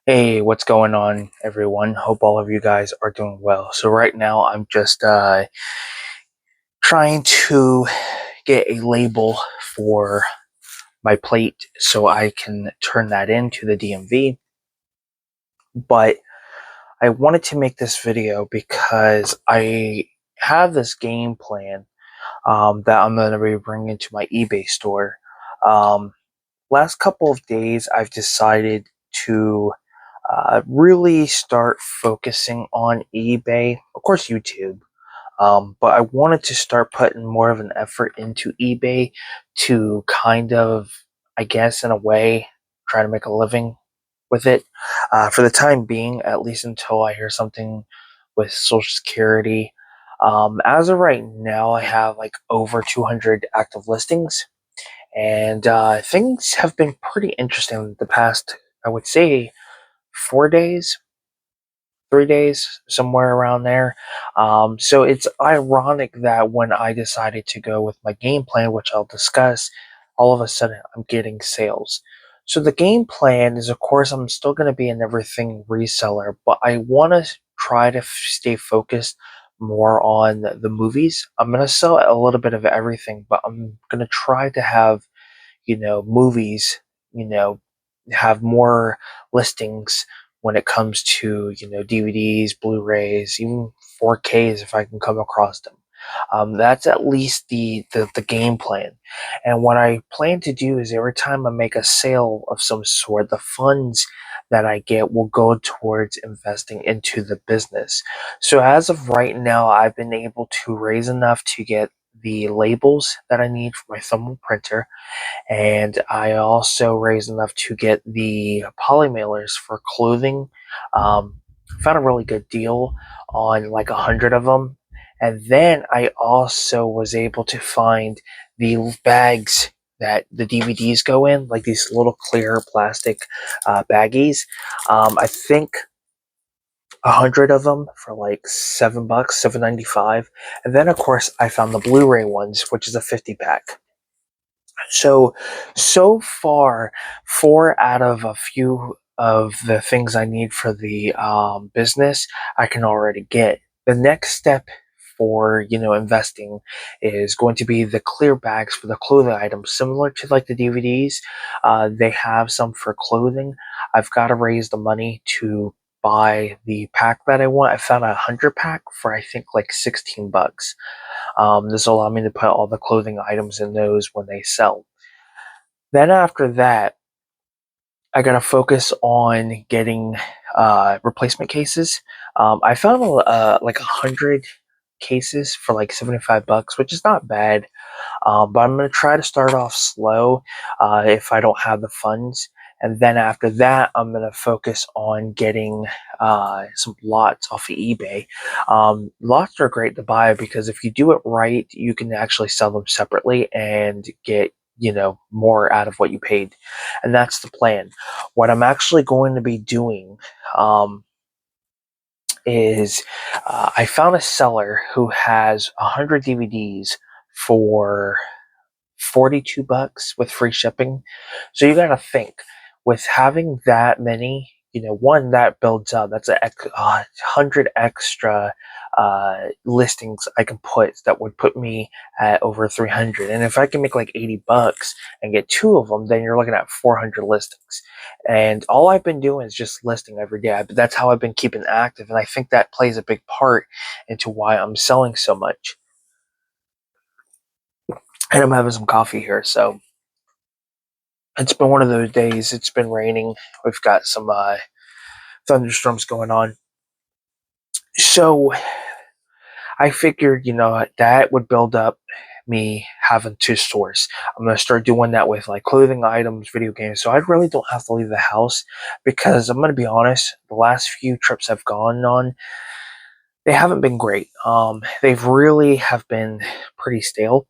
Hey, what's going on, everyone? Hope all of you guys are doing well. So right now, I'm just trying to get a label for my plate so I can turn that into the DMV. But I wanted to make this video because I have this game plan that I'm going to be bringing to my eBay store. Um, Last couple of days, I've decided to really start focusing on eBay, of course, YouTube. But I wanted to start putting more of an effort into eBay to kind of, I guess, in a way, try to make a living with it for the time being, at least until I hear something with Social Security. As of right now, I have like over 200 active listings, and things have been pretty interesting the past, I would say, 4 days, 3 days, somewhere around there. So it's ironic that when I decided to go with my game plan, which I'll discuss, all of a sudden I'm getting sales. So the game plan is, of course, I'm still going to be an everything reseller, but I want to try to stay focused more on the movies. I'm going to sell a little bit of everything, but I'm going to try to have, movies, you know, have more listings when it comes to, DVDs, Blu-rays, even 4Ks if I can come across them. That's at least the game plan. And what I plan to do is every time I make a sale of some sort, the funds that I get will go towards investing into the business. So as of right now, I've been able to raise enough to get the labels that I need for my thermal printer, and I also raised enough to get the poly mailers for clothing. Found a really good deal on like 100 of them, and then I also was able to find the bags that the DVDs go in, like these little clear plastic baggies. I think 100 of them for like $7, 7.95, and then of course I found the Blu-ray ones, which is a 50 pack. So far, four out of a few of the things I need for the business, I can already get. The next step for investing is going to be the clear bags for the clothing items, similar to like the DVDs. They have some for clothing. I've got to raise the money to buy the pack that I want. I found a 100 pack for I think like $16. This will allow me to put all the clothing items in those when they sell. Then after that, I gotta focus on getting replacement cases. I found like 100 cases for like $75, which is not bad. But I'm gonna try to start off slow if I don't have the funds. And then after that, I'm gonna focus on getting some lots off of eBay. Lots are great to buy because if you do it right, you can actually sell them separately and get more out of what you paid. And that's the plan. What I'm actually going to be doing um, is I found a seller who has 100 DVDs for $42 with free shipping. So you got to think, with having that many, one that builds up. That's 100 extra listings I can put that would put me at over 300. And if I can make like $80 and get two of them, then you're looking at 400 listings. And all I've been doing is just listing every day. That's how I've been keeping active, and I think that plays a big part into why I'm selling so much. And I'm having some coffee here, so it's been one of those days. It's been raining. We've got some thunderstorms going on. So I figured, that would build up me having two stores. I'm going to start doing that with like clothing items, video games. So I really don't have to leave the house because I'm going to be honest, the last few trips I've gone on, they haven't been great. They've really have been pretty stale.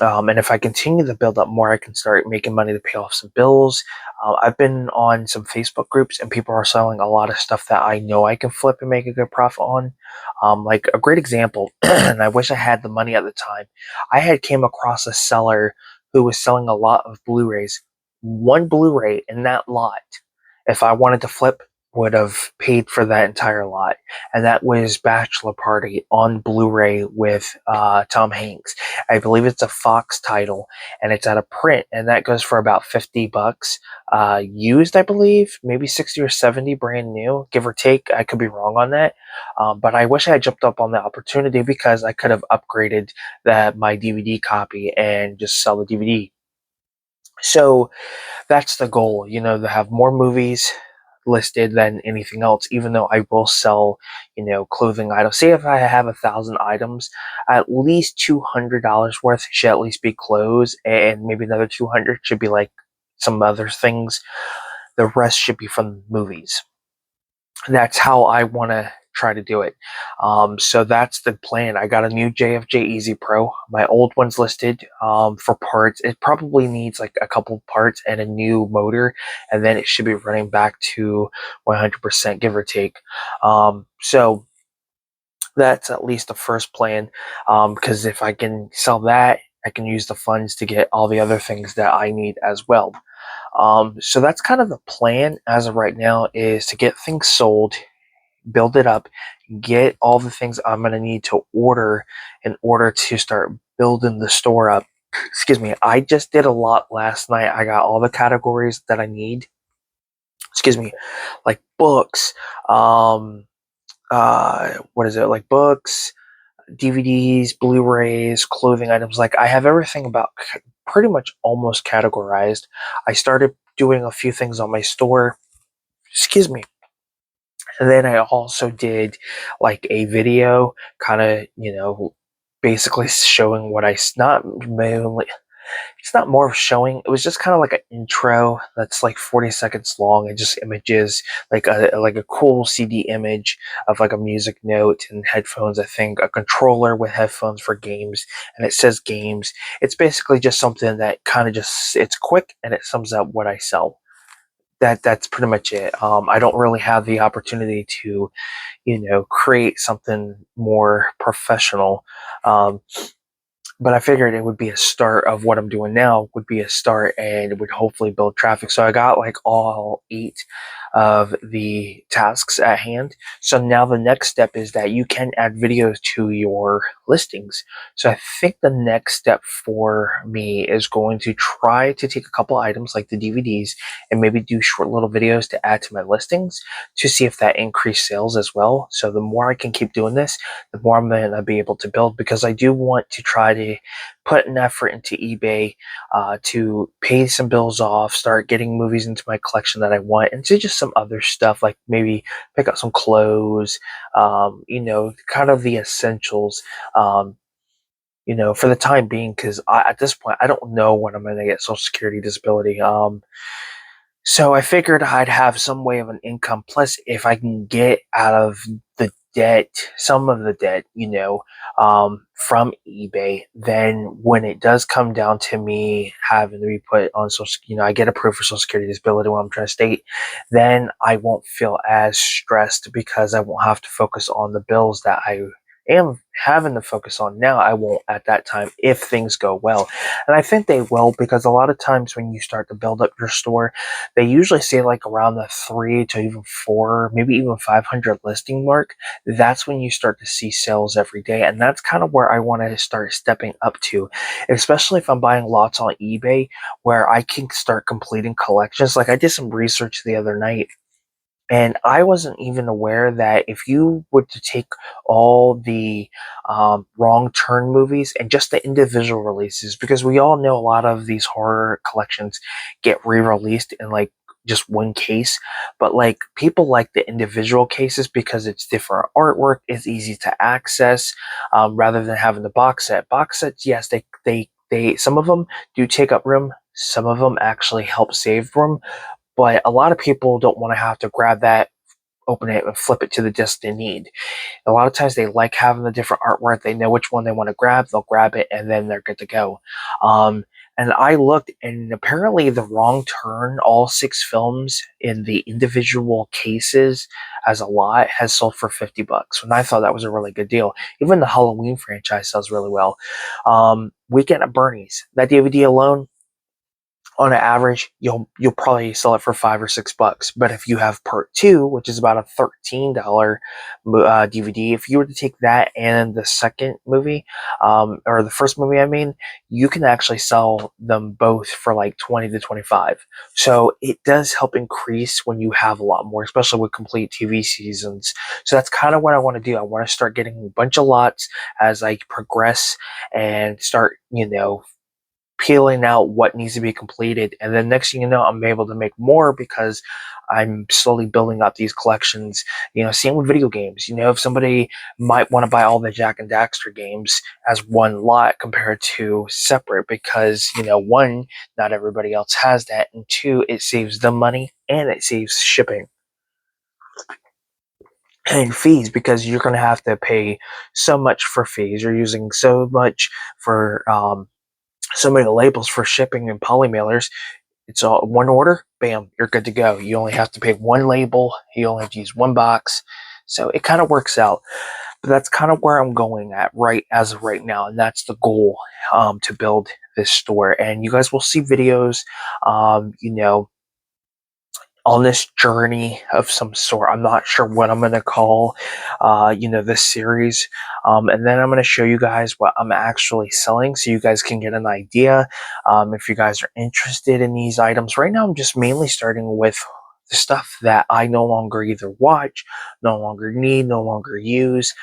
And if I continue to build up more, I can start making money to pay off some bills. I've been on some Facebook groups, and people are selling a lot of stuff that I know I can flip and make a good profit on. Like a great example, and I wish I had the money at the time. I had came across a seller who was selling a lot of Blu-rays. One Blu-ray in that lot, if I wanted to flip, would have paid for that entire lot, and that was Bachelor Party on Blu-ray with Tom Hanks. I believe it's a Fox title, and it's at a print, and that goes for about $50 used, I believe, maybe 60 or 70 brand new, give or take. I could be wrong on that, but I wish I had jumped up on the opportunity because I could have upgraded my DVD copy and just sell the DVD. So that's the goal, to have more movies listed than anything else, even though I will sell, clothing items. Say if I have 1,000 items, at least $200 worth should at least be clothes, and maybe another 200 should be like some other things. The rest should be from movies. That's how I want to try to do it. So that's the plan. I got a new JFJ Easy Pro. My old one's listed for parts. It probably needs like a couple parts and a new motor, and then it should be running back to 100%, give or take. So that's at least the first plan, because if I can sell that, I can use the funds to get all the other things that I need as well. So that's kind of the plan as of right now, is to get things sold, build it up, get all the things I'm going to need to order in order to start building the store up. Excuse me. I just did a lot last night. I got all the categories that I need. Excuse me. Like books, what is it? Like books, DVDs, Blu-rays, clothing items. Like I have everything about pretty much almost categorized. I started doing a few things on my store. Excuse me. And then I also did like a video, kind of, basically showing what not mainly, it's not more of showing, it was just kind of like an intro that's like 40 seconds long, and just images, like a cool CD image of like a music note and headphones, I think, a controller with headphones for games, and it says games. It's basically just something that kind of just, it's quick and it sums up what I sell. That's pretty much it. I don't really have the opportunity to, create something more professional. But I figured it would be a start of what I'm doing now, would be a start, and it would hopefully build traffic. So I got like all 8 of the tasks at hand. So now the next step is that you can add videos to your listings. So I think the next step for me is going to try to take a couple items like the DVDs and maybe do short little videos to add to my listings to see if that increase sales as well. So the more I can keep doing this, the more I'm going to be able to build, because I do want to try to put an effort into eBay to pay some bills off, start getting movies into my collection that I want, and to just some other stuff, like maybe pick up some clothes, kind of the essentials, for the time being, because at this point, I don't know when I'm going to get Social Security disability. So I figured I'd have some way of an income. Plus, if I can get out of the debt, some of the debt, from eBay, then when it does come down to me having to be put on I get approved for Social Security disability when I'm trying to state, then I won't feel as stressed because I won't have to focus on the bills that I am having to focus on now. I won't at that time if things go well. And I think they will, because a lot of times when you start to build up your store, they usually say like around the 3 to even 4, maybe even 500 listing mark. That's when you start to see sales every day. And that's kind of where I want to start stepping up to, especially if I'm buying lots on eBay where I can start completing collections. Like I did some research the other night, and I wasn't even aware that if you were to take all the Wrong Turn movies and just the individual releases, because we all know a lot of these horror collections get re-released in like just one case, but like people like the individual cases because it's different artwork, it's easy to access, rather than having the box set. Box sets, yes, they some of them do take up room, some of them actually help save room, but a lot of people don't want to have to grab that, open it, and flip it to the disc they need. A lot of times they like having the different artwork. They know which one they want to grab. They'll grab it, and then they're good to go. And I looked, and apparently The Wrong Turn, all 6 films in the individual cases as a lot, has sold for $50. And I thought that was a really good deal. Even the Halloween franchise sells really well. Weekend at Bernie's, that DVD alone, on an average, you'll probably sell it for $5 or $6. But if you have part two, which is about a $13 DVD, if you were to take that and the second movie, or the first movie, I mean, you can actually sell them both for like 20 to 25. So it does help increase when you have a lot more, especially with complete TV seasons. So that's kind of what I want to do. I want to start getting a bunch of lots as I progress and start, peeling out what needs to be completed. And then next thing you know, I'm able to make more because I'm slowly building up these collections. Same with video games. If somebody might want to buy all the Jak and Daxter games as one lot compared to separate, because, one, not everybody else has that. And two, it saves them money and it saves shipping and fees, because you're going to have to pay so much for fees. You're using so much for, so many labels for shipping and polymailers. It's all one order, bam, you're good to go. You only have to pay one label, you only have to use one box. So it kind of works out. But that's kind of where I'm going at right as of right now. And that's the goal, to build this store. And you guys will see videos, you know, on this journey of some sort. I'm not sure what I'm going to call, this series. And then I'm going to show you guys what I'm actually selling so you guys can get an idea. If you guys are interested in these items, right now I'm just mainly starting with the stuff that I no longer either watch, no longer need, no longer use.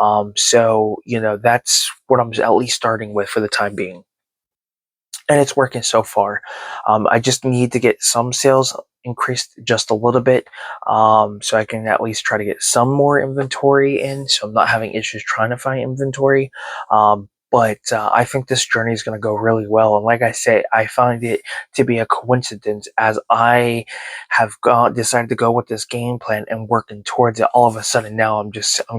That's what I'm at least starting with for the time being. And it's working so far. I just need to get some sales increased just a little bit, so I can at least try to get some more inventory in, so I'm not having issues trying to find inventory. But I think this journey is going to go really well. And like I said, I find it to be a coincidence, as I have decided to go with this game plan and working towards it. All of a sudden now I'm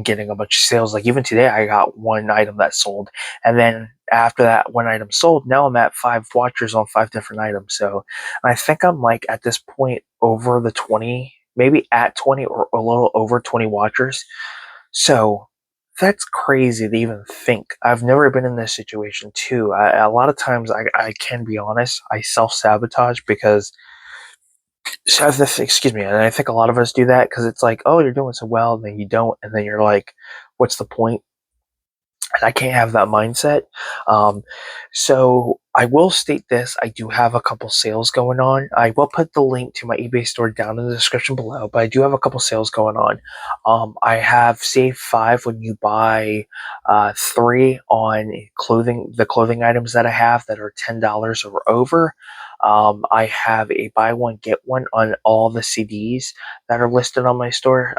getting a bunch of sales. Like even today I got one item that sold, and then after that one item sold, now I'm at 5 watchers on 5 different items. So I think I'm like at this point over the 20, maybe at 20 or a little over 20 watchers. So that's crazy to even think. I've never been in this situation too. A lot of times, I can be honest, I self-sabotage because, excuse me, and I think a lot of us do that because it's like, oh, you're doing so well, and then you don't, and then you're like, what's the point? And I can't have that mindset. Um, so I will state this: I do have a couple sales going on. I will put the link to my eBay store down in the description below, but I do have a couple sales going on. I have save 5 when you buy 3 on the clothing items that I have that are $10 or over. I have a buy one get one on all the CDs that are listed on my store.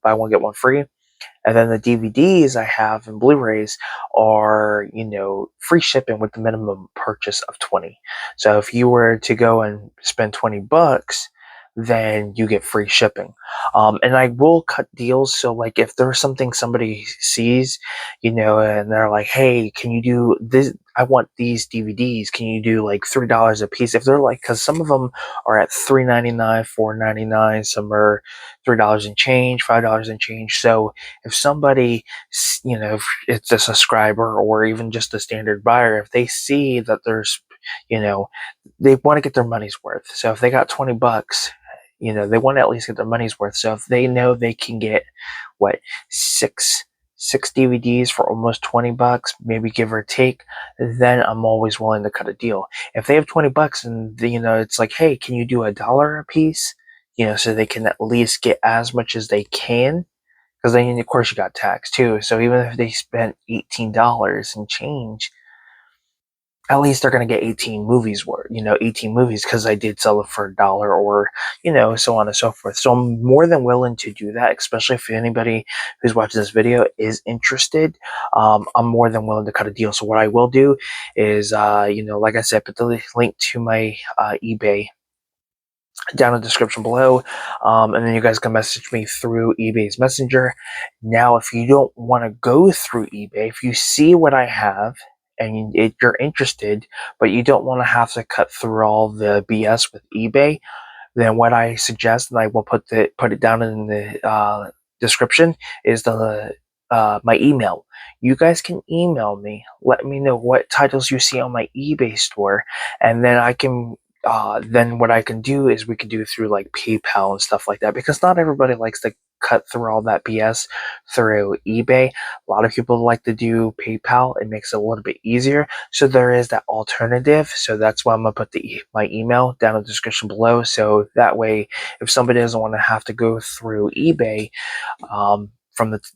Buy one get one free. And then the DVDs I have and Blu-rays are, free shipping with the minimum purchase of 20. So if you were to go and spend $20, then you get free shipping. And I will cut deals. So like if there's something somebody sees, and they're like, hey, can you do this? I want these DVDs. Can you do like $3 a piece? If they're like, because some of them are at $3.99, $4.99, some are $3 and change, $5 and change. So if somebody, if it's a subscriber or even just a standard buyer, if they see that there's, they want to get their money's worth. So if they got $20, they want to at least get their money's worth. So if they know they can get what, six DVDs for almost $20, maybe give or take, then I'm always willing to cut a deal. If they have $20 and it's like, hey, can you do $1 a piece? So they can at least get as much as they can. Because then, of course, you got tax too. So even if they spent $18 and change, at least they're going to get 18 movies worth, 18 movies, because I did sell it for $1, or, so on and so forth. So I'm more than willing to do that, especially if anybody who's watching this video is interested. I'm more than willing to cut a deal. So what I will do is, like I said, put the link to my eBay down in the description below, and then you guys can message me through eBay's Messenger. Now, if you don't want to go through eBay, if you see what I have and you're interested, but you don't want to have to cut through all the BS with eBay, then what I suggest, and I will put it down in the description, is my email. You guys can email me. Let me know what titles you see on my eBay store, and then then what I can do is we can do through like PayPal and stuff like that, because not everybody likes to cut through all that BS through eBay. A lot of people like to do PayPal. It makes it a little bit easier. So there is that alternative. So that's why I'm gonna put my email down in the description below. So that way, if somebody doesn't want to have to go through eBay,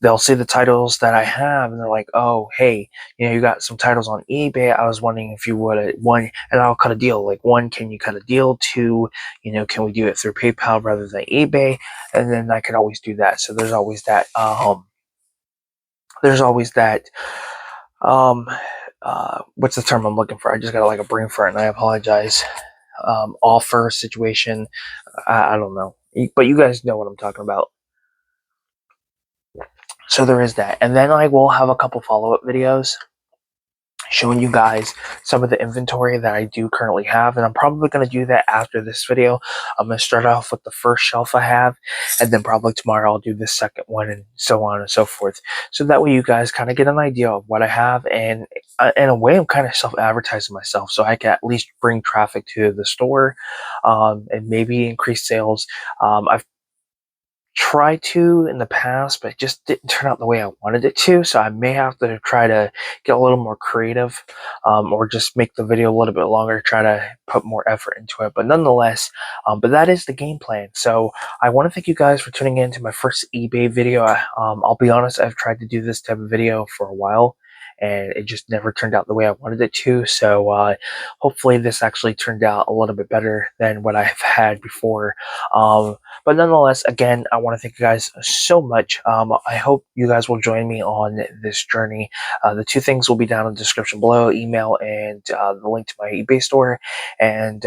they'll see the titles that I have, and they're like, oh, hey, you got some titles on eBay. I was wondering if you would, one, and I'll cut a deal. Like, one, can you cut a deal? Two, can we do it through PayPal rather than eBay? And then I can always do that. So there's always that. There's always that. What's the term I'm looking for? I just got like a brain fart, and I apologize. Offer situation. I don't know, but you guys know what I'm talking about. So there is that. And then I will have a couple follow-up videos showing you guys some of the inventory that I do currently have. And I'm probably going to do that after this video. I'm going to start off with the first shelf I have, and then probably tomorrow I'll do the second one, and so on and so forth. So that way you guys kind of get an idea of what I have. And in a way, I'm kind of self-advertising myself, so I can at least bring traffic to the store, and maybe increase sales. I've tried to in the past, but it just didn't turn out the way I wanted it to. So I may have to try to get a little more creative, or just make the video a little bit longer, try to put more effort into it. But nonetheless, but that is the game plan. So I want to thank you guys for tuning in to my first eBay video. I'll be honest, I've tried to do this type of video for a while, and it just never turned out the way I wanted it to. So hopefully this actually turned out a little bit better than what I've had before. But nonetheless, again, I want to thank you guys so much. I hope you guys will join me on this journey. The two things will be down in the description below, email and the link to my eBay store. And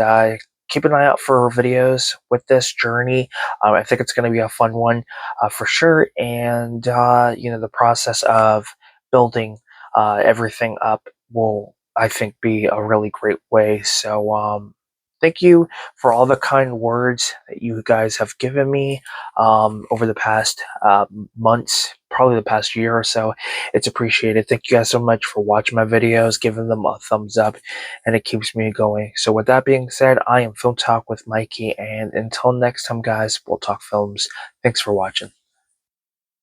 keep an eye out for videos with this journey. I think it's going to be a fun one for sure. And, the process of building everything up will, I think, be a really great way. So thank you for all the kind words that you guys have given me over the past months, probably the past year or so. It's appreciated. Thank you guys so much for watching my videos, giving them a thumbs up, and it keeps me going. So with that being said, I am Film Talk with Mikey, and until next time, guys, we'll talk films. Thanks for watching.